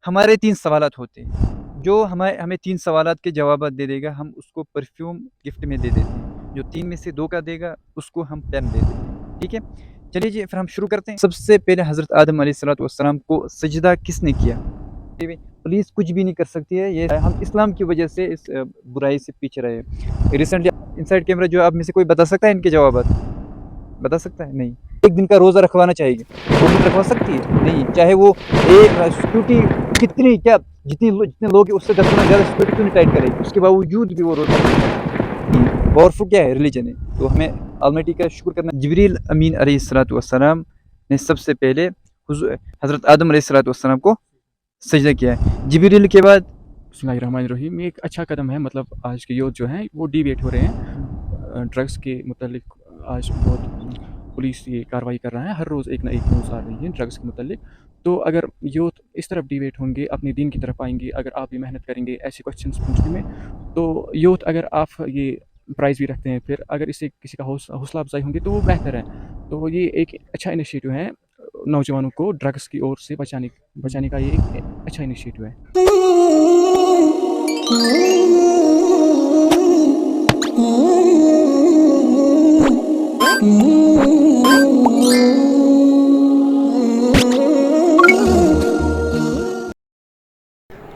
ہمارے 3 سوالات ہوتے ہیں، جو ہمیں 3 سوالات کے جوابات دے دے گا، ہم اس کو پرفیوم گفٹ میں دے دیتے ہیں، جو 3 میں سے 2 کا دے گا اس کو ہم پین دے دیتے ہیں، ٹھیک ہے؟ چلیے جی پھر ہم شروع کرتے ہیں۔ سب سے پہلے حضرت آدم علیہ السلام کو سجدہ کس نے کیا؟ پولیس کچھ بھی نہیں کر سکتی ہے، یہ ہم اسلام کی وجہ سے اس برائی سے پیچھے رہے ہیں۔ ریسنٹلی انسائڈ کیمرہ جو آپ میں سے کوئی بتا سکتا ہے ان کے جوابات؟ بتا سکتا ہے؟ نہیں۔ ایک دن کا روزہ رکھوانا چاہیے، حکومت رکھوا سکتی ہے؟ نہیں، چاہے وہ ایک سیکورٹی کتنی جتنے لوگ ہیں اس سے 10 گنا زیادہ سیکورٹی کیوں نہیں ٹائٹ کرے گی، اس کے باوجود بھی وہ روزہ پاورفل کیا ہے؟ ریلیجن ہے۔ تو ہمیں آلمائٹی کا شکر کرنا۔ جبریل امین علیہ السلام نے سب سے پہلے حضرت آدم علیہ السلام کو سجدہ کیا ہے۔ جبریل کے بعد بسم اللہ الرحمن الرحیم، یہ ایک اچھا قدم ہے، مطلب آج کے یوتھ جو ہیں وہ ڈی ویٹ ہو رہے ہیں ڈرگس کے متعلق۔ آج بہت پولیس یہ کارروائی کر رہا ہے، ہر روز ایک نہ ایک نیوز آ رہی ہے ڈرگس کے متعلق۔ تو اگر یوتھ اس طرف ڈی ویٹ ہوں گے، اپنے دین کی طرف آئیں گے، اگر آپ بھی محنت کریں گے ایسے کوشچنس پوچھنے میں، تو یوتھ اگر آپ یہ پرائز بھی رکھتے ہیں، پھر اگر اس سے کسی کا حوصلہ افزائی ہوں گے تو وہ بہتر ہے۔ تو یہ ایک اچھا انیشیٹو ہے، نوجوانوں کو ڈرگس کی اور سے بچانے کا یہ ایک اچھا انیشیٹو ہے۔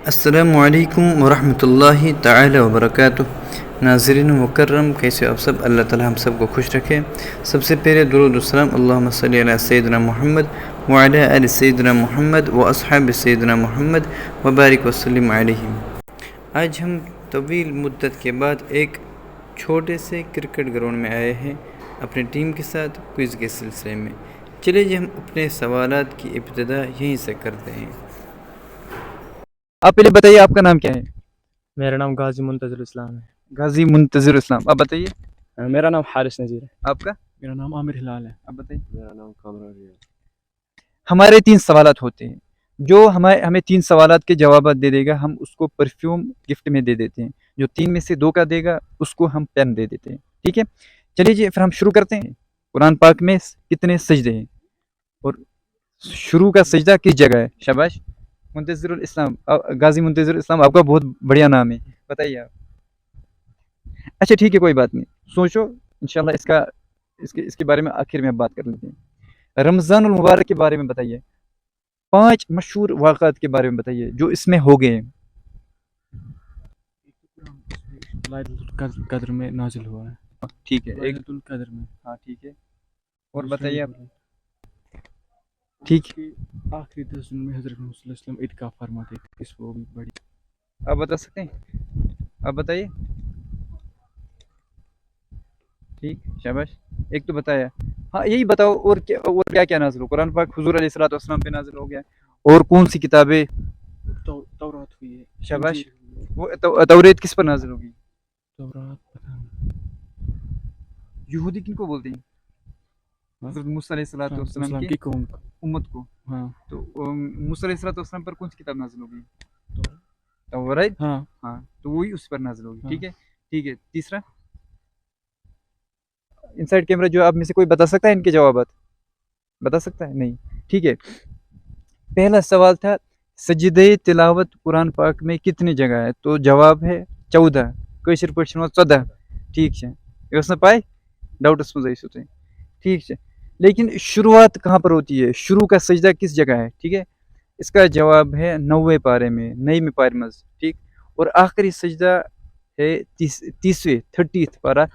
السلام علیکم ورحمۃ اللہ تعالی وبرکاتہ۔ ناظرین مکرم، کیسے آپ سب؟ اللہ تعالی ہم سب کو خوش رکھے۔ سب سے پہلے درود و سلام اللہم صلی علی سیدنا محمد وعلی آل سیدنا محمد و اصحاب سیدنا محمد وبارک وسلم علیہ۔ آج ہم طویل مدت کے بعد ایک چھوٹے سے کرکٹ گراؤنڈ میں آئے ہیں اپنی ٹیم کے ساتھ کوئز کے سلسلے میں۔ چلیے جی ہم اپنے سوالات کی ابتدا یہیں سے کرتے ہیں۔ آپ پہلے بتائیے آپ کا نام کیا ہے؟ میرا نام غازی منتظر اسلام ہے۔ غازی منتظر اسلام۔ آپ بتائیے میرا نام حارث نذیر ہے۔ آپ کا؟ میرا نام عامر ہلال ہے۔ آپ بتائیے۔ میرا نام کامران ہے۔ ہمارے 3 سوالات ہوتے ہیں، جو ہمیں 3 سوالات کے جوابات دے دے گا، ہم اس کو پرفیوم گفٹ میں دے دیتے ہیں، جو 3 میں سے 2 کا دے گا اس کو ہم پین دے دیتے ہیں، ٹھیک ہے؟ چلیے جی پھر ہم شروع کرتے ہیں۔ قرآن پاک میں کتنے سجدے ہیں اور شروع کا سجدہ کس جگہ ہے؟ شاباش منتظر الاسلام، غازی منتظر اسلام، آپ کا بہت بڑھیا نام ہے، بتائیے آپ۔ اچھا ٹھیک ہے، کوئی بات نہیں، سوچو، انشاءاللہ اس کے بارے میں آخر میں بات کر لیتے ہیں۔ رمضان المبارک کے بارے میں بتائیے، 5 مشہور واقعات کے بارے میں بتائیے جو اس میں ہو گئے ہیں۔ ليلة القدر میں نازل ہوا ہے۔ ٹھیک ہے، ایک ليلة القدر میں، ہاں ٹھیک ہے، اور بتائیے آپ۔ ٹھیک، آخری 10 دن میں حضرت محمد صلی اللہ علیہ وسلم اعتکاف فرماتے تھے، اس وہ بھی بڑی۔ آپ بتا سکتے ہیں؟ آپ بتائیے۔ ٹھیک، شاباش، ایک تو بتایا۔ ہاں یہی بتاؤ، اور کیا کیا نازل ہو؟ قرآن پاک حضور علیہ السلام پہ نازل ہو گیا، اور کون سی کتابیں؟ تورات ہوئی ہے۔ شاباش، وہ توریت کس پر نازل ہوگی؟ تورات پتہ نہیں۔ یہودی کن کو بولتے ہیں؟ حضرت موسیٰ علیہ السلام کی قوم امت کو۔ ہاں تو موسیٰ علیہ السلام پر کون سی کتاب نازل ہوگی؟ توریت۔ ہاں ہاں تو وہی اس پر نازل ہوگی، ٹھیک ہے ٹھیک ہے۔ تیسرا، انسائڈ کیمرہ جو آپ میں سے کوئی بتا سکتا ہے ان کے جوابات؟ بتا سکتا ہے؟ نہیں، ٹھیک ہے۔ پہلا سوال تھا سجدہ تلاوت قرآن پاک میں کتنی جگہ ہے؟ تو جواب ہے 14، کشر پٲٹھۍ 14، ٹھیک ہے۔ یہ پائے ڈاؤٹس مز آئی، ٹھیک ہے۔ لیکن شروعات کہاں پر ہوتی ہے؟ شروع کا سجدہ کس جگہ ہے؟ ٹھیک ہے، اس کا جواب ہے 9ویں پارے میں، 9ویں پارے مز، ٹھیک۔ اور آخری سجدہ ہے 30 پارہ،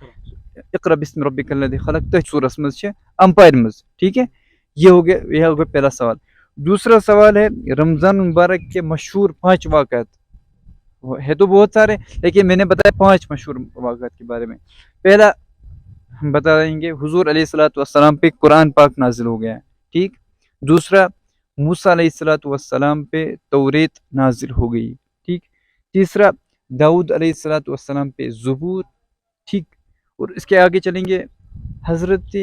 اقرا بسم ربک الذی خلق، تہ سورس مز چھ امپائر مز، ٹھیک ہے۔ یہ ہو گیا پہلا سوال۔ دوسرا سوال ہے رمضان مبارک کے مشہور 5 واقعات، ہے تو بہت سارے لیکن میں نے بتایا 5 مشہور واقعات کے بارے میں۔ پہلا ہم بتائیں گے حضور علیہ السلام پہ قرآن پاک نازل ہو گیا، ٹھیک۔ دوسرا موسیٰ علیہ السلام پہ توریت نازل ہو گئی، ٹھیک۔ تیسرا داؤد علیہ السلام پہ زبور، ٹھیک۔ اور اس کے آگے چلیں گے، حضرت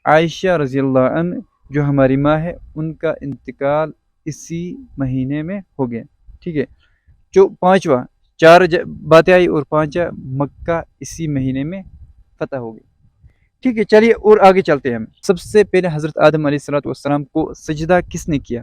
عائشہ رضی اللہ عنہ جو ہماری ماں ہے، ان کا انتقال اسی مہینے میں ہو گیا، ٹھیک ہے۔ جو 5واں، 4 باتیں آئی اور 5واں مکہ اسی مہینے میں فتح ہو گئی، ٹھیک ہے۔ چلیے اور آگے چلتے ہیں ہم۔ سب سے پہلے حضرت آدم علیہ السلام کو سجدہ کس نے کیا؟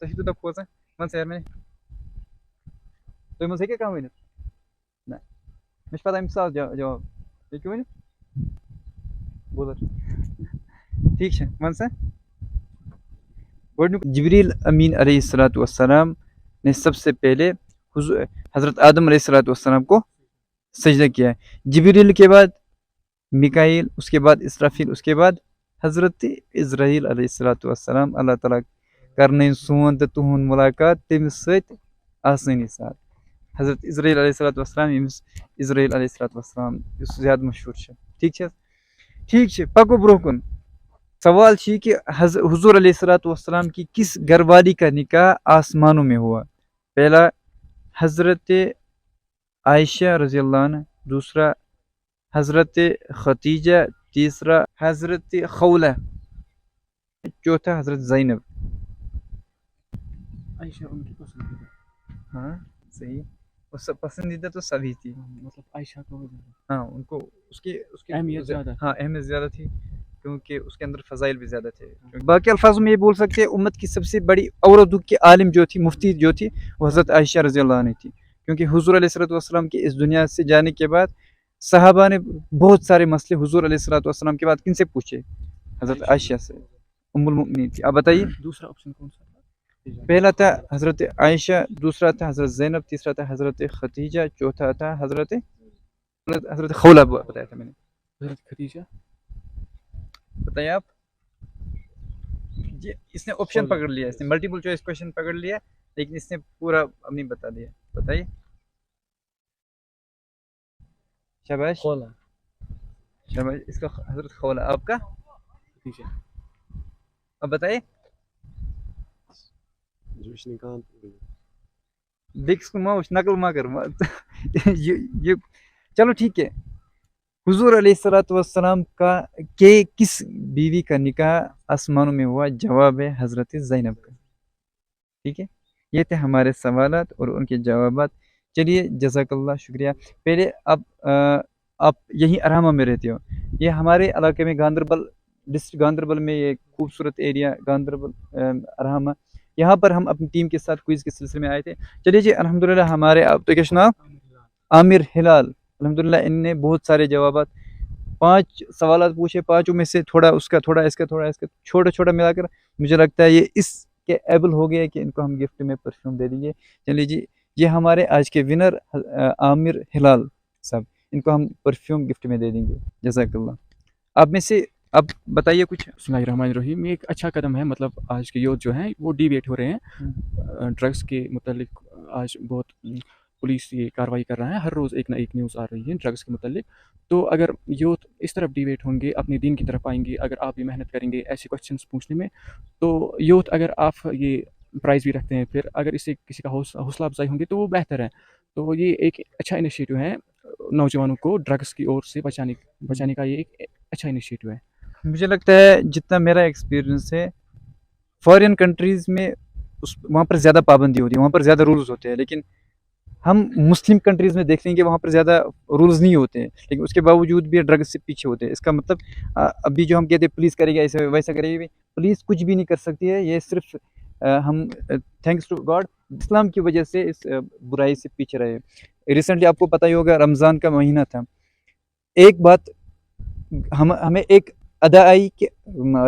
تشي تبدا كوزا ما نسير مني تو مو زي كده وين لا مش فاهم مثال جواب ليك وين بولر ٹھیک ہے منسا گوڈنک جبریل امین علیہ الصلوۃ والسلام نے سب سے پہلے حضرت آدم علیہ الصلوۃ والسلام کو سجدہ کیا ہے، جبریل کے بعد میکائیل، اس کے بعد اسرافیل، اس کے بعد حضرت اسرائیل علیہ الصلوۃ والسلام۔ اللہ تعالیٰ کرنے سون تو تہن ملاقات تمس ست آسانی ساتھ۔ حضرت اسرائیل علیہ الصلوۃ والسلام، یمس اسرائیل علیہ الصلوۃ والسلام اس زیادہ مشہور ہے، ٹھیک ہے، ٹھیک ہے، پکو برو کن۔ سوال یہ کہ حضور علیہ الصلوۃ والسلام کی کس گھر والی کا نکاح آسمانوں میں ہوا؟ پہلا حضرت عائشہ رضی اللہ عنہ، دوسرا حضرت ختیجہ، تیسرا حضرت خولہ، چوتھا حضرت زینب۔ عائشہ ان کی پسندیدہ، ہاں صحیح، وہ سب پسندیدہ تو سبھی تھی، مطلب عائشہ کو ہاں ان کو اس کی اہمیت زیادہ، ہاں اہمیت زیادہ تھی کیونکہ اس کے اندر فضائل بھی زیادہ تھے۔ باقی الفاظوں میں یہ بول سکتے ہیں امت کی سب سے بڑی عورتوں کی عالم جو تھی، مفتی جو تھی، وہ حضرت عائشہ رضی اللہ عنہ تھی، کیونکہ حضور علیہ الصلوۃ والسلام کے اس دنیا سے جانے کے بعد صحابہ نے بہت سارے مسئلے حضور علیہ الصلوۃ والسلام کے بعد کن سے پوچھے؟ حضرت عائشہ سے، ام المؤمنین تھی۔ آپ بتائیے، دوسرا آپشن کون سا تھا؟ پہلا تھا حضرت عائشہ، دوسرا تھا حضرت زینب، تیسرا تھا حضرت ختیجہ، چوتھا تھا حضرت خولہ بتایا تھا میں نے۔ حضرت ختیجہ، بتائیے آپ، اس نے آپشن پکڑ لیا، اس نے ملٹیپل چوائس کوشچن پکڑ لیا، لیکن اس نے پورا اب نہیں بتا دیا۔ بتائیے، شاباش خولا شاباش، اس کا حضرت خولہ، آپ کا؟ ختیجہ۔ اب بتائیے، دیکھ کو ماؤش نقل ما کر یہ چلو ٹھیک ہے۔ حضور علیہ الصلوۃ والسلام کا کہ کس بیوی کا نکاح آسمانوں میں ہوا؟ جواب ہے حضرت زینب کا، ٹھیک ہے۔ یہ تھے ہمارے سوالات اور ان کے جوابات۔ چلیے، جزاک اللہ، شکریہ۔ پہلے آپ یہیں ارحامہ میں رہتے ہو؟ یہ ہمارے علاقے میں گاندربل ڈسٹرکٹ گاندربل میں یہ خوبصورت ایریا گاندربل ارحامہ، یہاں پر ہم اپنی ٹیم کے ساتھ کوئز کے سلسلے میں آئے تھے۔ چلیے جی، الحمدللہ ہمارے آپ تو کیا نام؟ عامر ہلال، الحمدللہ ان نے بہت سارے جوابات، 5 سوالات پوچھے، 5 میں سے تھوڑا اس کا، تھوڑا اس کا، تھوڑا اس کا، چھوٹا چھوٹا ملا کر مجھے لگتا ہے یہ اس کے ایبل ہو گیا کہ ان کو ہم گفٹ میں پرفیوم دے دیں گے۔ چلیے جی، یہ ہمارے آج کے ونر عامر ہلال صاحب، ان کو ہم پرفیوم گفٹ میں دے دیں گے، جزاک اللہ۔ آپ میں سے اب بتائیے کچھ۔ بسم اللہ الرحمن الرحیم۔ یہ ایک اچھا قدم ہے، مطلب آج کے یوتھ جو ہیں وہ ڈیویٹ ہو رہے ہیں ڈرگس کے متعلق۔ آج بہت پولیس یہ کارروائی کر رہا ہے، ہر روز ایک نہ ایک نیوز آ رہی ہے ڈرگس کے متعلق۔ تو اگر یوتھ اس طرف ڈیویٹ ہوں گے، اپنے دین کی طرف آئیں گے، اگر آپ بھی محنت کریں گے ایسے کوشچنس پوچھنے میں، تو یوتھ اگر آپ یہ پرائز بھی رکھتے ہیں، پھر اگر اس سے کسی کا حوصلہ افزائی ہوں گے تو وہ بہتر ہے۔ تو یہ ایک اچھا انیشیٹو ہے نوجوانوں کو ڈرگس کی اور سے بچانے کا، یہ ایک اچھا انیشیٹو ہے۔ مجھے لگتا ہے جتنا میرا ایکسپیرینس ہے، فارین کنٹریز میں وہاں پر زیادہ پابندی ہوتی ہے، وہاں پر زیادہ رولز ہوتے ہیں، لیکن ہم مسلم کنٹریز میں دیکھ لیں گے وہاں پر زیادہ رولز نہیں ہوتے ہیں، لیکن اس کے باوجود بھی ڈرگز سے پیچھے ہوتے ہیں۔ اس کا مطلب ابھی جو ہم کہتے ہیں پولیس کرے گا ایسا ویسا کرے گی، پولیس کچھ بھی نہیں کر سکتی ہے، یہ صرف ہم تھینکس ٹو گاڈ اسلام کی وجہ سے اس برائی سے پیچھے رہے۔ ریسنٹلی آپ کو پتہ ہی ہوگا، رمضان کا مہینہ تھا، ایک بات ہمیں ایک ادا آئی کہ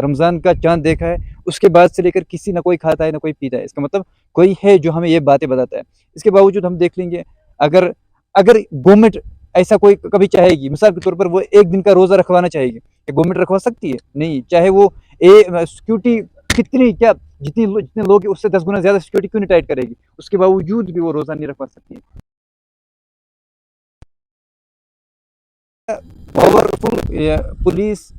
رمضان کا چاند دیکھا ہے، اس کے بعد سے لے کر کسی نہ کوئی کھاتا ہے نہ کوئی پیتا ہے، اس کا مطلب کوئی ہے جو ہمیں یہ باتیں بتاتا ہے۔ اس کے باوجود ہم دیکھ لیں گے، اگر گورنمنٹ ایسا کوئی کبھی چاہے گی، مثال کے طور پر وہ ایک دن کا روزہ رکھوانا چاہے گی، کہ گورنمنٹ رکھوا سکتی ہے؟ نہیں، چاہے وہ سیکورٹی کتنی کیا جتنے لوگ ہیں اس سے 10 گنا زیادہ سیکورٹی کیوں نہیں ٹائٹ کرے گی، اس کے باوجود بھی وہ روزہ نہیں رکھوا سکتی ہے۔ پاورفل پولیس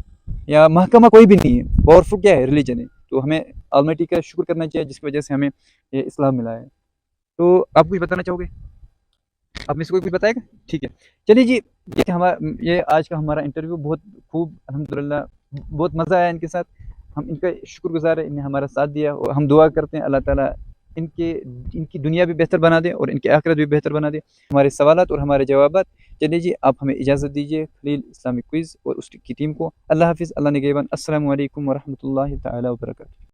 یا محکمہ کوئی بھی نہیں ہے، پاورفل کیا ہے؟ ریلیجن ہے۔ تو ہمیں آلمائٹی کا شکر کرنا چاہیے جس کی وجہ سے ہمیں یہ اسلام ملا ہے۔ تو آپ کچھ بتانا چاہو گے؟ آپ میں سے کوئی کچھ بتائے گا؟ ٹھیک ہے، چلیے جی، یہ آج کا ہمارا انٹرویو بہت خوب، الحمدللہ بہت مزہ آیا ان کے ساتھ۔ ہم ان کا شکر گزار ہیں، انہوں نے ہمارا ساتھ دیا، اور ہم دعا کرتے ہیں اللہ تعالیٰ ان کی دنیا بھی بہتر بنا دے اور ان کی آخرت بھی بہتر بنا دے. ہمارے سوالات اور ہمارے جوابات. چلیے جی، آپ ہمیں اجازت دیجیے خلیل اسلامک کوئز اور اس کی ٹیم کو. اللہ حافظ، اللہ نگہبان. السلام علیکم ورحمۃ اللہ تعالیٰ وبرکاتہ.